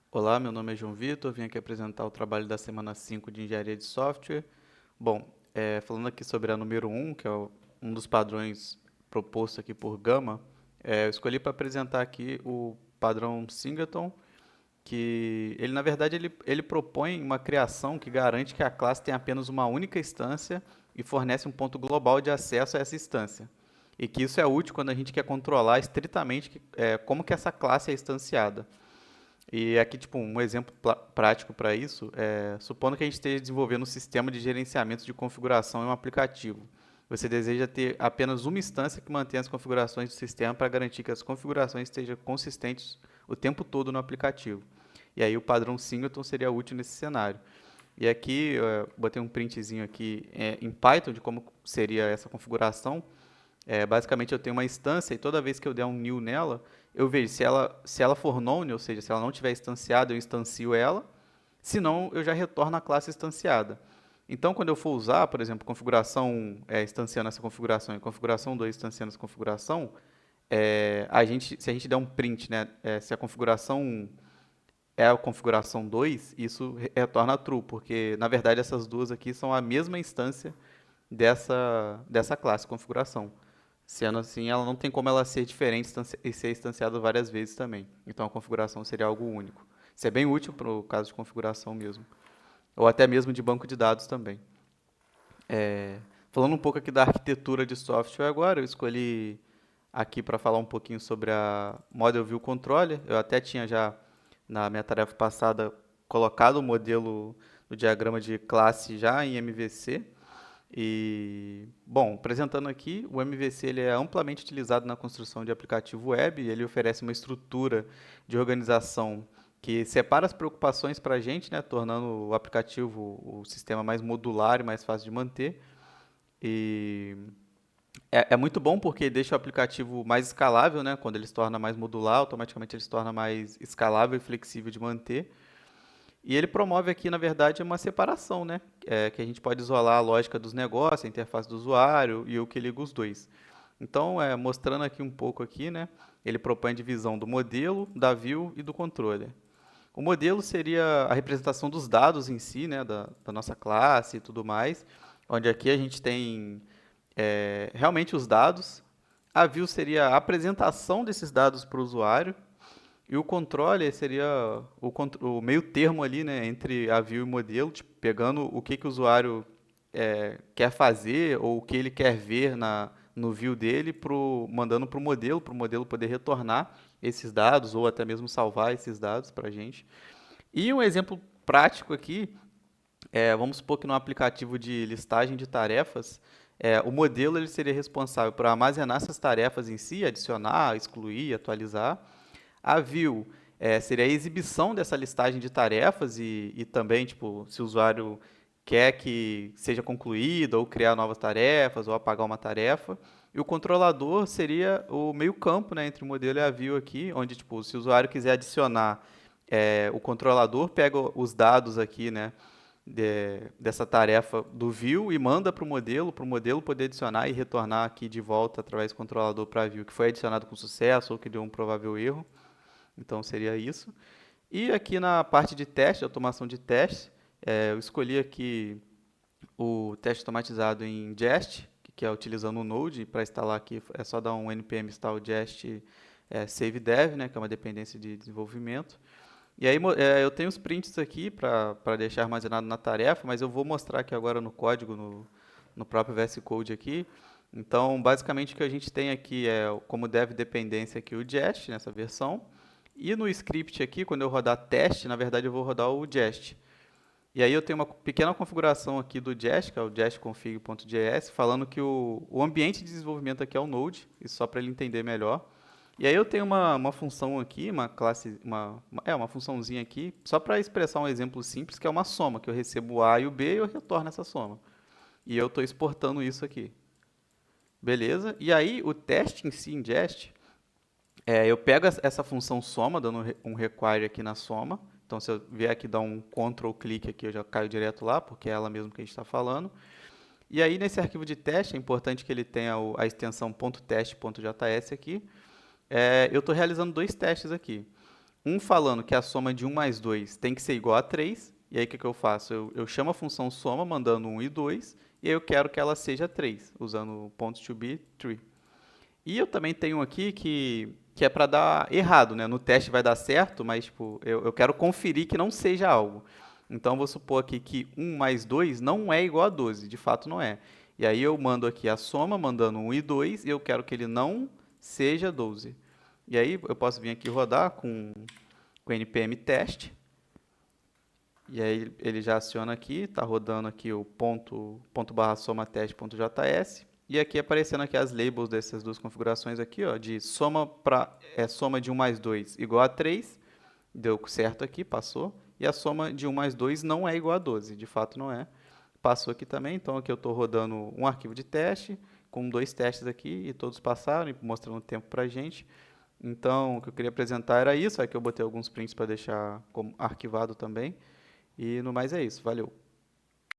Olá, meu nome é João Vitor, vim aqui apresentar o trabalho da semana 5 de Engenharia de Software. Bom, falando aqui sobre a número um, que é um dos padrões proposto aqui por Gama, eu escolhi para apresentar aqui o padrão Singleton, que ele, na verdade, ele propõe uma criação que garante que a classe tem apenas uma única instância e fornece um ponto global de acesso a essa instância. E que isso é útil quando a gente quer controlar estritamente como que essa classe é instanciada. E aqui, tipo, um exemplo prático para isso supondo que a gente esteja desenvolvendo um sistema de gerenciamento de configuração em um aplicativo. Você deseja ter apenas uma instância que mantenha as configurações do sistema para garantir que as configurações estejam consistentes o tempo todo no aplicativo. E aí o padrão singleton seria útil nesse cenário. E aqui, botei um printzinho aqui em Python de como seria essa configuração. Basicamente, eu tenho uma instância e toda vez que eu der um new nela, eu vejo se ela for none, ou seja, se ela não tiver instanciada, eu instancio ela. Se não, eu já retorno a classe instanciada. Então, quando eu for usar, por exemplo, configuração 1 instanciando essa configuração e configuração 2 instanciando essa configuração, se a gente der um print, né, se a configuração 1 é a configuração 2, isso retorna true, porque na verdade essas duas aqui são a mesma instância dessa classe configuração. Sendo assim, ela não tem como ela ser diferente e ser instanciada várias vezes também. Então a configuração seria algo único. Isso é bem útil para o caso de configuração mesmo. Ou até mesmo de banco de dados também. Falando um pouco aqui da arquitetura de software agora, eu escolhi aqui para falar um pouquinho sobre a Model View Controller. Eu até tinha já, na minha tarefa passada, colocado o modelo do diagrama de classe já em MVC. E, bom, apresentando aqui, o MVC ele é amplamente utilizado na construção de aplicativo web. Ele oferece uma estrutura de organização que separa as preocupações para a gente, né, tornando o aplicativo, o sistema mais modular e mais fácil de manter. E é muito bom porque deixa o aplicativo mais escalável, né? Quando ele se torna mais modular, automaticamente ele se torna mais escalável e flexível de manter. E ele promove aqui, na verdade, uma separação, né? Que a gente pode isolar a lógica dos negócios, a interface do usuário e o que liga os dois. Então, mostrando aqui um pouco aqui, né? Ele propõe a divisão do modelo, da view e do controller. O modelo seria a representação dos dados em si, né? Da nossa classe e tudo mais, onde aqui a gente tem realmente os dados. A view seria a apresentação desses dados para o usuário. E o controller seria o meio termo ali, né, entre a view e o modelo, tipo, pegando o que o usuário quer fazer ou o que ele quer ver no view dele, mandando para o modelo poder retornar esses dados ou até mesmo salvar esses dados para a gente. E um exemplo prático aqui, vamos supor que no aplicativo de listagem de tarefas, o modelo ele seria responsável por armazenar essas tarefas em si, adicionar, excluir, atualizar. A view seria a exibição dessa listagem de tarefas e também, tipo, se o usuário quer que seja concluída ou criar novas tarefas ou apagar uma tarefa. E o controlador seria o meio-campo, né, entre o modelo e a view aqui, onde, tipo, se o usuário quiser adicionar, o controlador pega os dados aqui, né, dessa tarefa do view e manda para o modelo poder adicionar e retornar aqui de volta através do controlador para a view que foi adicionado com sucesso ou que deu um provável erro. Então seria isso. E aqui na parte de teste, automação de teste, eu escolhi aqui o teste automatizado em Jest, que é utilizando o Node. Para instalar aqui é só dar um npm install Jest save dev, né, que é uma dependência de desenvolvimento. E aí eu tenho os prints aqui para deixar armazenado na tarefa, mas eu vou mostrar aqui agora no código, no próprio VS Code aqui. Então, basicamente o que a gente tem aqui é como dev dependência aqui o Jest nessa versão. E no script aqui, quando eu rodar teste, na verdade eu vou rodar o Jest. E aí eu tenho uma pequena configuração aqui do Jest, que é o jestconfig.js, falando que o ambiente de desenvolvimento aqui é o Node, isso só para ele entender melhor. E aí eu tenho uma função aqui, uma classe, uma funçãozinha aqui, só para expressar um exemplo simples, que é uma soma, que eu recebo o A e o B e eu retorno essa soma. E eu estou exportando isso aqui. Beleza? E aí o teste em si, em Jest, eu pego essa função soma, dando um require aqui na soma. Então, se eu vier aqui dar um Ctrl clique aqui, eu já caio direto lá, porque é ela mesmo que a gente está falando. E aí, nesse arquivo de teste, é importante que ele tenha a extensão .teste.js aqui. Eu estou realizando dois testes aqui. um falando que a soma de um mais 2 tem que ser igual a 3. E aí o que eu faço? Eu chamo a função soma mandando um e 2. E aí eu quero que ela seja 3 usando pontos to be true. E eu também tenho aqui que é para dar errado, né? No teste vai dar certo, mas tipo, eu quero conferir que não seja algo. Então eu vou supor aqui que 1 mais 2 não é igual a 12, de fato não é. E aí eu mando aqui a soma, mandando 1 e 2, e eu quero que ele não seja 12. E aí eu posso vir aqui rodar com npm teste. E aí ele já aciona aqui, está rodando aqui o ponto barra soma teste.js. E aqui aparecendo aqui as labels dessas duas configurações aqui, ó, de soma soma de 1 mais 2 igual a 3, deu certo aqui, passou. E a soma de 1 mais 2 não é igual a 12, de fato não é. Passou aqui também, então aqui eu estou rodando um arquivo de teste, com 2 testes aqui, e todos passaram, mostrando o tempo para a gente. Então, o que eu queria apresentar era isso, aqui eu botei alguns prints para deixar como arquivado também. E no mais é isso, valeu.